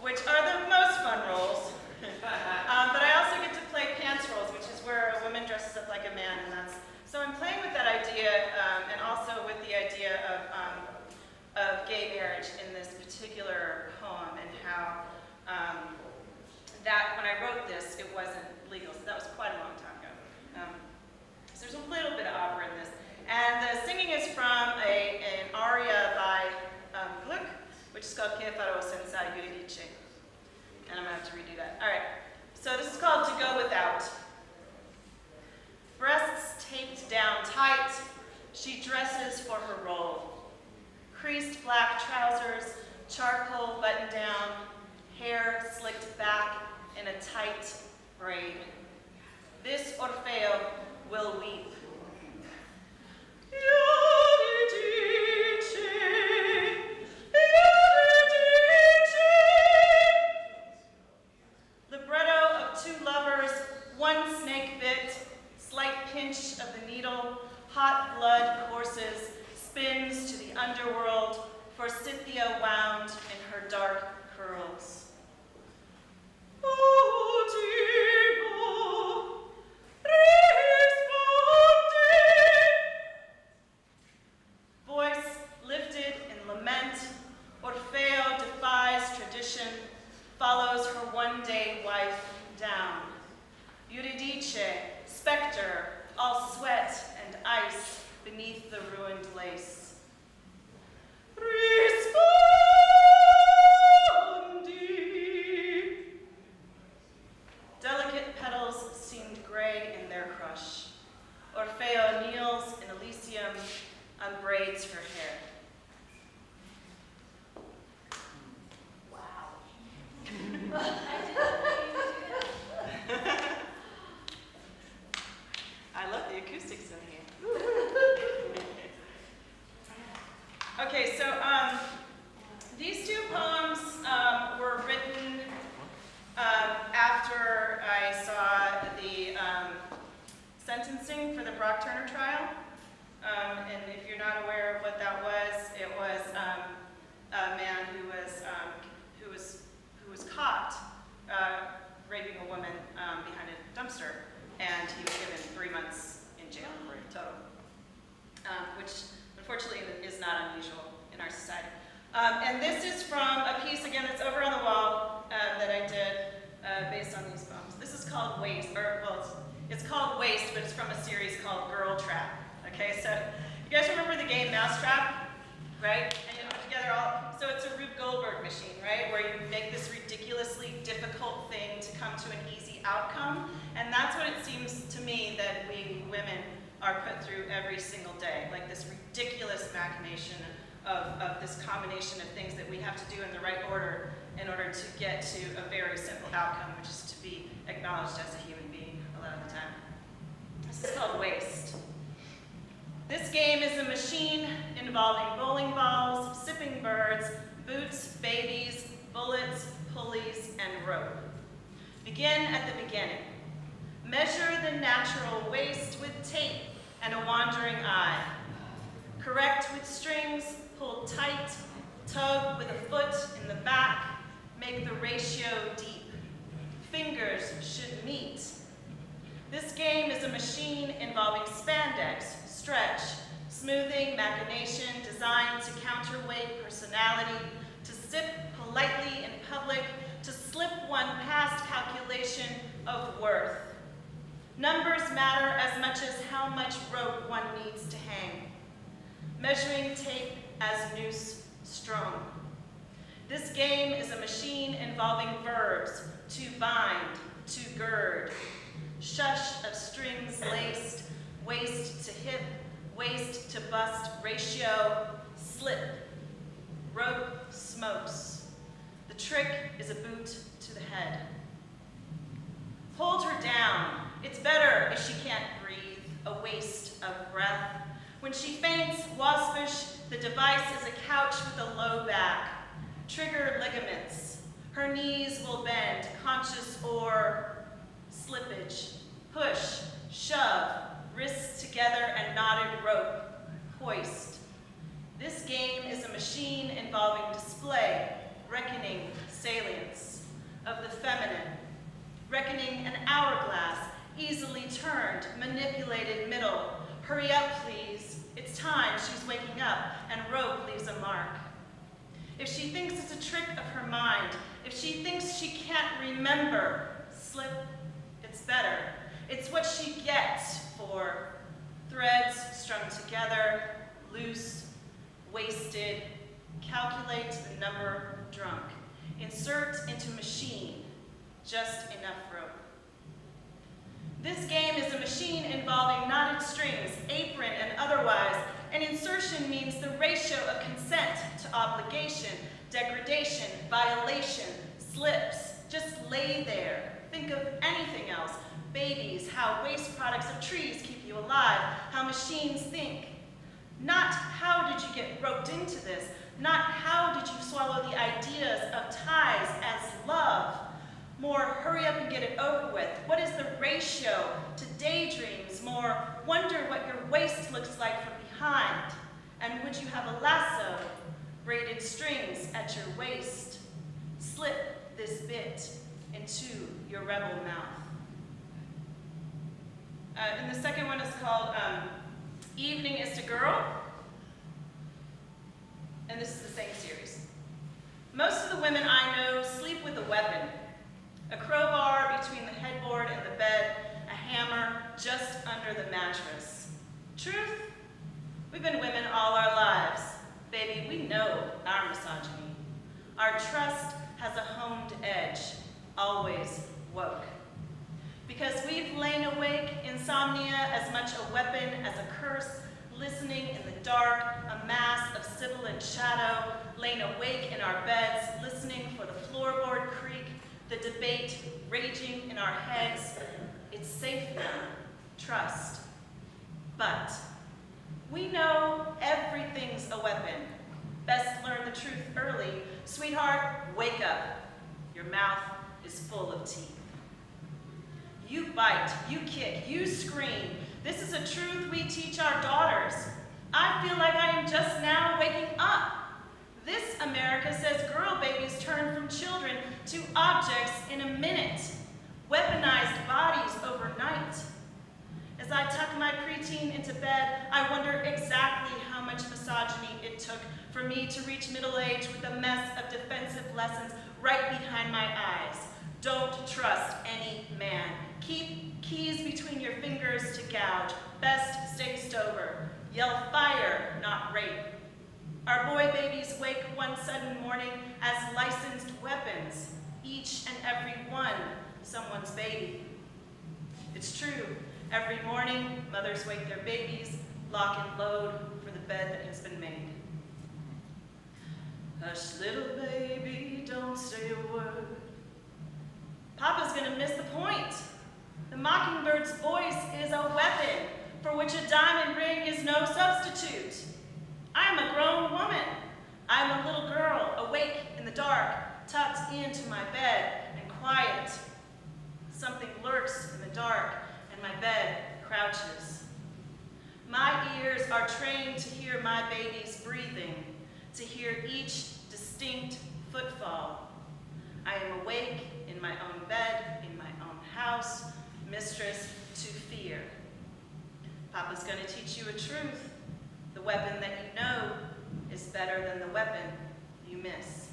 which are the most fun roles. But I also get to play pants roles, which is where a woman dresses up like a man, and so I'm playing with that idea, and also with the idea of gay marriage in this particular poem, and how that when I wrote this, it wasn't legal. So that was quite a long time ago. So there's a little bit of opera in this, and the singing is from an aria by Gluck, which is called Che farò senza Eurydice. And I'm going to have to redo that. All right. So this is called To Go Without. Breasts taped down tight, she dresses for her role. Creased black trousers, charcoal button down, hair slicked back in a tight braid. This Orfeo will weep. Libretto of two lovers, one snake bit, slight pinch of the needle, hot blood courses, spins to the underworld, forsythia wound in her dark curls. Voice lifted in lament, Orfeo defies tradition, follows her one-day wife down. Eurydice, specter, all sweat and ice beneath the ruined lace. Rispondi. Delicate petals seemed gray in their crush. Orfeo kneels in Elysium, unbraids her hair. I love the acoustics in here. Okay, so these two poems were written after I saw the sentencing for the Brock Turner trial. And if you're not aware of what that was, it was a man who was caught raping a woman behind a dumpster, and he was given 3 months in jail total, which unfortunately is not unusual in our society. And this is from a piece, again, that's over on the wall that I did based on these poems. This is called Waste, or well, it's called Waste, but it's from a series called Girl Trap. Okay, so you guys remember the game Mousetrap, right? And you put together so it's a Rube Goldberg machine, right? Where you make this ridiculously difficult thing to come to an easy outcome. And that's what it seems to me that we women are put through every single day, like this ridiculous machination of this combination of things that we have to do in the right order in order to get to a very simple outcome, which is to be acknowledged as a human being a lot of the time. This is called waste. This game is a machine involving bowling balls, sipping birds, boots, babies, bullets, pulleys, and rope. Begin at the beginning. Measure the natural waste with tape and a wandering eye. Correct with strings, pull tight, tug with a foot in the back, make the ratio deep. Fingers should meet. This game is a machine involving spandex, stretch, smoothing, machination, designed to counterweight personality, to sip politely in public, to slip one past calculation of worth. Numbers matter as much as how much rope one needs to hang. Measuring tape as noose strung. This game is a machine involving verbs, to bind, to gird. Shush of strings laced, waist to hip, waist to bust ratio, slip. Rope smokes. The trick is a boot to the head. Hold her down. It's better if she can't breathe, a waste of breath. When she faints, waspish, the device is a couch with a low back. Trigger ligaments. Her knees will bend, conscious or slippage. Push, shove, wrists together and knotted rope. Hoist. This game is a machine involving display, reckoning, salience of the feminine. Reckoning an hourglass, easily turned, manipulated middle. Hurry up, please. It's time, she's waking up, and rope leaves a mark. If she thinks it's a trick of her mind, if she thinks she can't remember, slip, it's better. It's what she gets for threads strung together, loose, wasted, calculate the number drunk. Insert into machine, just enough rope. This game is a machine involving knotted strings, apron and otherwise, and insertion means the ratio of consent to obligation, degradation, violation, slips. Just lay there. Think of anything else. Babies, how waste products of trees keep you alive, how machines think. Not how did you get roped into this, not how did you swallow the ideas of ties as love. More hurry up and get it over with. What is the ratio to daydreams? More wonder what your waist looks like from behind. And would you have a lasso, braided strings at your waist? Slip this bit into your rebel mouth. And the second one is called Evening is to Girl. And this is the same series. Most of the women I know sleep with a weapon. A crowbar between the headboard and the bed, a hammer just under the mattress. Truth? We've been women all our lives. Baby, we know our misogyny. Our trust has a honed edge, always woke. Because we've lain awake, insomnia as much a weapon as a curse, listening in the dark, a mass of sibilant shadow, lain awake in our beds, listening for the floorboard creak, the debate raging in our heads. It's safe now, trust. But we know everything's a weapon. Best learn the truth early. Sweetheart, wake up. Your mouth is full of teeth. You bite, you kick, you scream. This is a truth we teach our daughters. I feel like I am just now waking up. This America says girl babies turn from children to objects in a minute. Weaponized bodies overnight. As I tuck my preteen into bed, I wonder exactly how much misogyny it took for me to reach middle age with a mess of defensive lessons right behind my eyes. Don't trust any man. Keep keys between your fingers to gouge. Best stay sober. Yell fire, not rape. Our boy babies wake one sudden morning as licensed weapons, each and every one someone's baby. It's true, Every morning, mothers wake their babies, lock and load for the bed that has been made. Hush, little baby, don't say a word. Papa's gonna miss the point. The mockingbird's voice is a weapon for which a diamond ring is no substitute. I am a grown woman. I am a little girl, awake in the dark, tucked into my bed and quiet. Something lurks in the dark and my bed crouches. My ears are trained to hear my baby's breathing, to hear each distinct footfall. I am awake in my own bed, in my own house, mistress to fear. Papa's going to teach you a truth. The weapon that you know is better than the weapon you miss.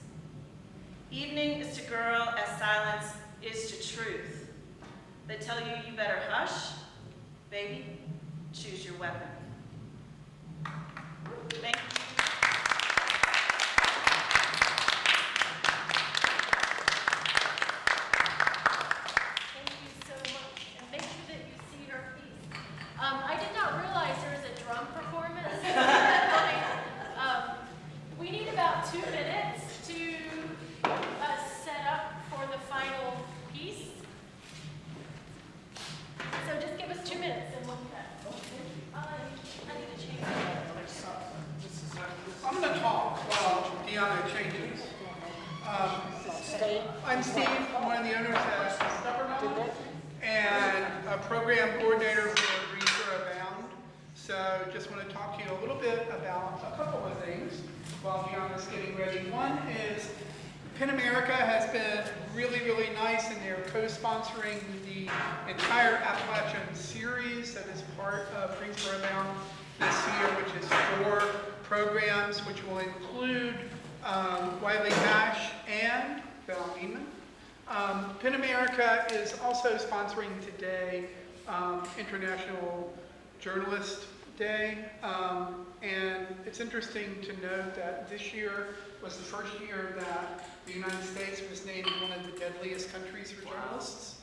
Evening is to girl as silence is to truth. They tell you you better hush. Baby, choose your weapon. Thank you. Thank you so much. And make sure that you see her piece. I did not realize there was a drum performance. We need about 2 minutes to set up for the final piece. So just give us 2 minutes and we'll do that. I need to change that. I'm going to talk while Deanna changes. I'm Steve. I'm one of the owners at UNBOUND and a program coordinator for Greensboro Bound. So just want to talk to you a little bit about a couple of things while Deanna's getting ready. One is Penn America has been really, really nice, and they're co-sponsoring the entire Appalachian series that is part of Greensboro Bound this year, which is 4 programs, which will include Wiley Nash and Val Neiman. Penn America is also sponsoring today International Journalist Day, and it's interesting to note that this year was the first year that the United States was named one of the deadliest countries for journalists.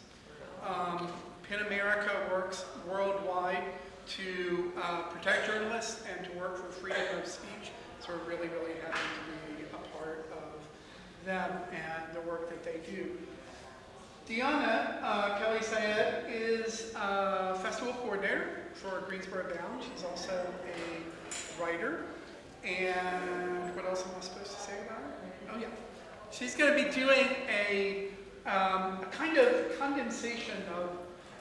Penn America works worldwide to protect journalists and to work for freedom of speech, so we're really, really happy to be a part of them and the work that they do. Deanna Kelly Syed is a festival coordinator for Greensboro Bound. She's also a writer. And what else am I supposed to say about her? Oh yeah. She's going to be doing a kind of condensation of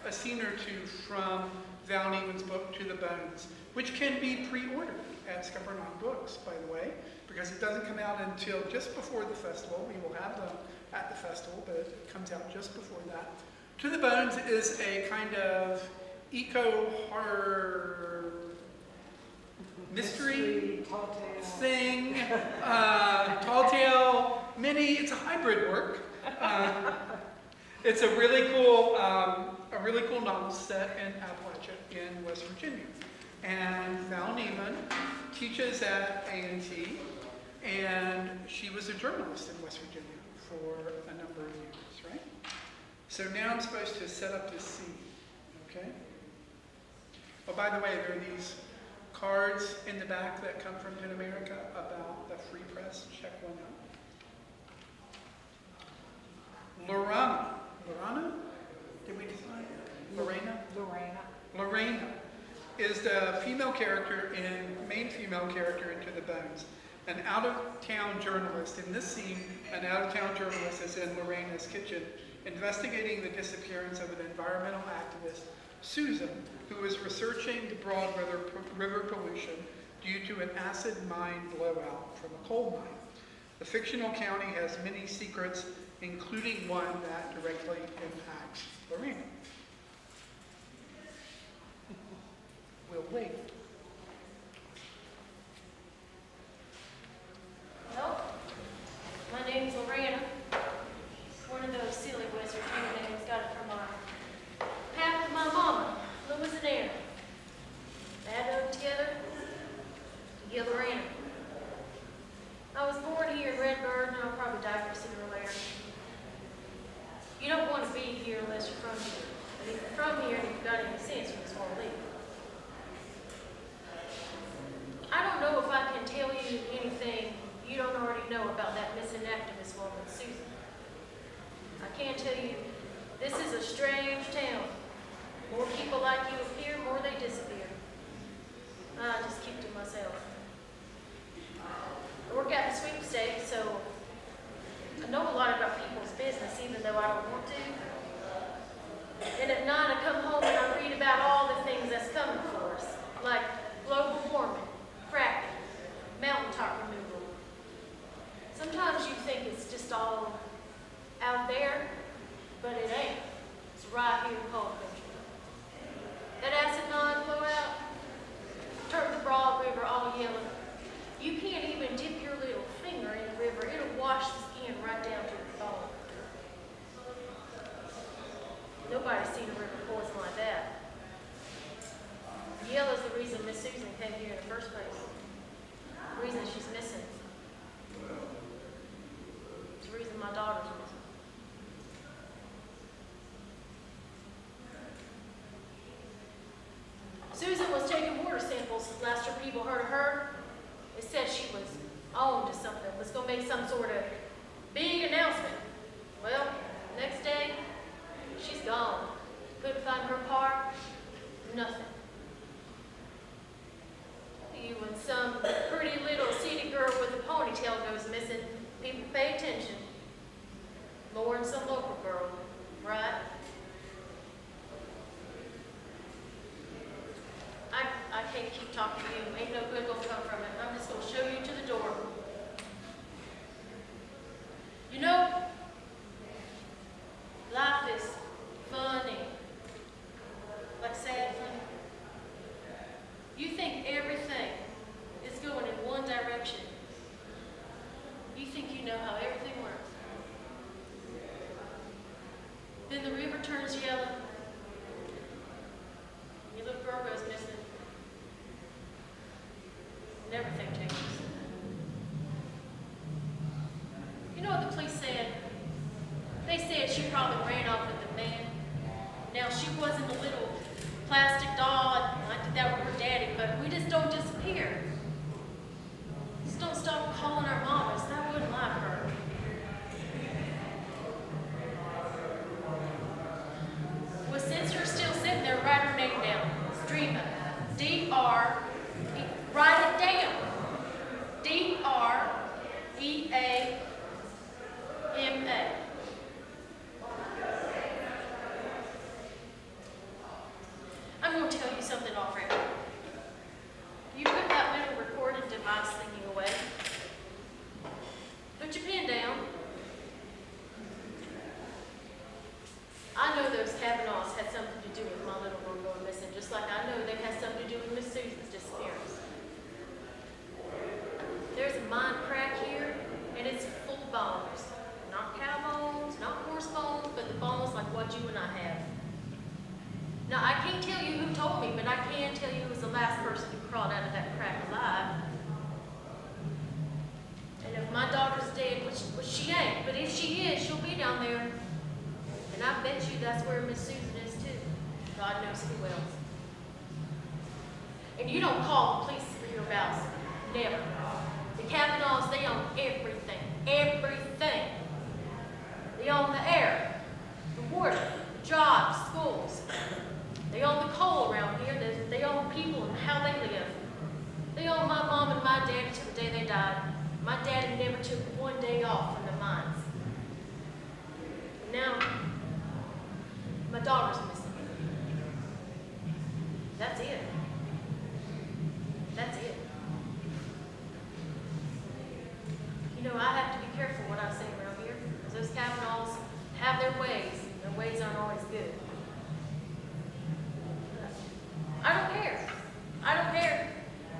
a scene or two from Val Neiman's book, To the Bones, which can be pre-ordered at Scupper Books, by the way, because it doesn't come out until just before the festival. We will have them at the festival, but it comes out just before that. To the Bones is a kind of eco-horror mystery thing, tall tale, mini. It's a hybrid work. It's a really cool novel set in Appalachia in West Virginia. And Val Neiman teaches at A&T, and she was a journalist in West Virginia for a number of years, right? So now I'm supposed to set up this scene, okay? Oh, by the way, there are these cards in the back that come from Penn America about the free press. Check one out. Lorena? Did we decide? Lorena is the female character main female character in To the Bones. An out-of-town journalist. In this scene, an out-of-town journalist is in Lorena's kitchen investigating the disappearance of an environmental activist, Susan, who is researching the Broad River pollution due to an acid mine blowout from a coal mine. The fictional county has many secrets, including one that directly impacts Lorena. We'll wait. Well, my name's Lorena. One of those silly West Virginia names, got it from half of my mama, Louisiana. Add them together, you get Lorena. I was born here in Redbird, and I'll probably die here sooner or later. You don't want to be here unless you're from here. But if you're from here and you've got any sense, you just know about that missing activist woman, Susan. I can tell you, this is a strange town. More people like you appear, more they disappear. I just keep to myself. I work at the sweepstakes, so I know a lot about people's business, even though I don't want to. And at 9, I come home and I read about all the things that's coming for us, like global warming, fracking, mountaintop removal. Sometimes you think it's just all out there, but it ain't. It's right here in Coal Country. That acid mine blowout turned the Broad River all yellow. You can't even dip your little finger in the river. It'll wash the skin right down to the bone. Nobody's seen a river poison like that. Yellow's the reason Miss Susan came here in the first place. The reason she's missing. It's the reason my daughter's missing. Susan was taking water samples last her people heard of her. They said she was on to something, was going to make some sort of big announcement. Well, next day, she's gone. Couldn't find her car, nothing. You and some pretty little city girl with a ponytail goes missing, people pay attention. More than some local girl, right? I can't keep talking to you. Ain't no good gonna come from it. I'm just gonna show you to the door. You know, life is funny. Like sad funny. You think everything is going in one direction. You think you know how everything works. Then the river turns yellow. Your little girl goes missing. And everything changes. You know what the police said? They said she probably ran off with the man. Now, she wasn't a little plastic doll, and I did that with her daddy, but we just don't disappear. Just don't stop calling our mamas. That wouldn't like her. Well, since you're still sitting there, write her name down. It's Dreama. D-R, write it down. D-R-E-A-M-A. I'm going to tell you something off record. You put that little recording device thingy away. Put your pen down. I know those Kavanaughs had something to do with my little girl going missing, just like I know they had something to do with Miss Susan's disappearance. There's a mine crack here, and it's full of bones. Not cow bones, not horse bones, but the bones like what you and I have. Now, I can't tell you who told me, but I can tell you who was the last person who crawled out of that crack alive. And if my daughter's dead, which she ain't, but if she is, she'll be down there. And I bet you that's where Miss Susan is too. God knows who else. And you don't call the police for your vows. Never. The Kavanaughs, they own everything. Everything. They own the air, the water, the jobs, schools. They own the coal around here. They own people and how they live. They own my mom and my daddy till the day they died. My daddy never took one day off from the mines. Now, my daughter's missing. That's it. That's it. You know, I have to be careful what I say around here, because those Kavanaughs have their ways. Their ways aren't always good. I don't care. I don't care.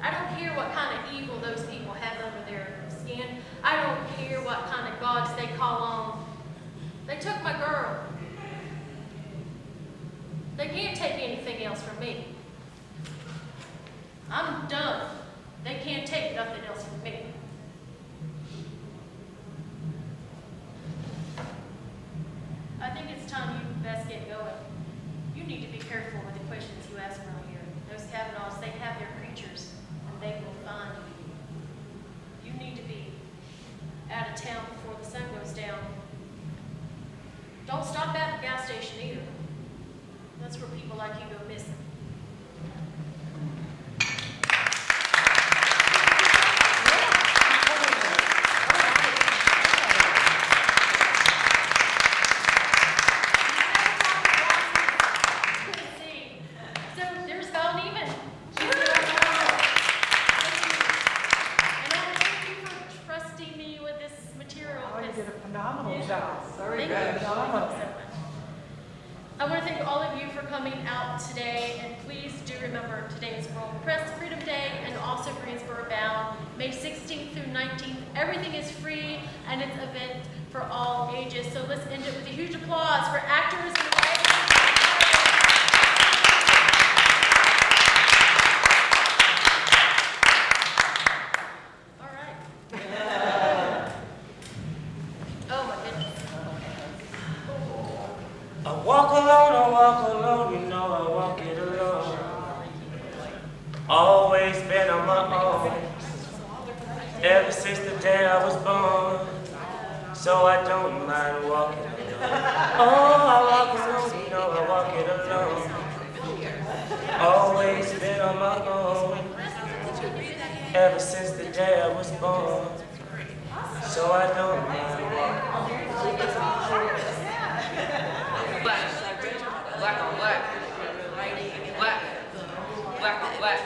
I don't care what kind of evil those people have under their skin. I don't care what kind of gods they call on. They took my girl. They can't take anything else from me. I'm done. They can't take nothing else from me. I think it's time you best get going. You need to be careful with the questions you ask around here. Those Kavanaughs, they have their creatures, and they will find you. You need to be of town before the sun goes down. Don't stop at the gas station either. That's where people like you go missing. So there's Val Neiman. And I want to thank you for trusting me with this material. Oh, you did a phenomenal job. Very Thank good. you. Phenomenal. I want to thank all of you for coming out today, and please do remember today is World Press Freedom Day and also Greensboro Bound, May 16th through 19th. Everything is free, and it's an event for all ages. So let's end it with a huge applause for actors and writers. All right. Oh my goodness. I walk alone, you know I walk it alone. Always been on my own, ever since the day I was born. So I don't mind walking alone. Oh, I walk alone, you know I walk it alone. Always been on my own, ever since the day I was born. So I don't mind walking. Black on black. Black on black.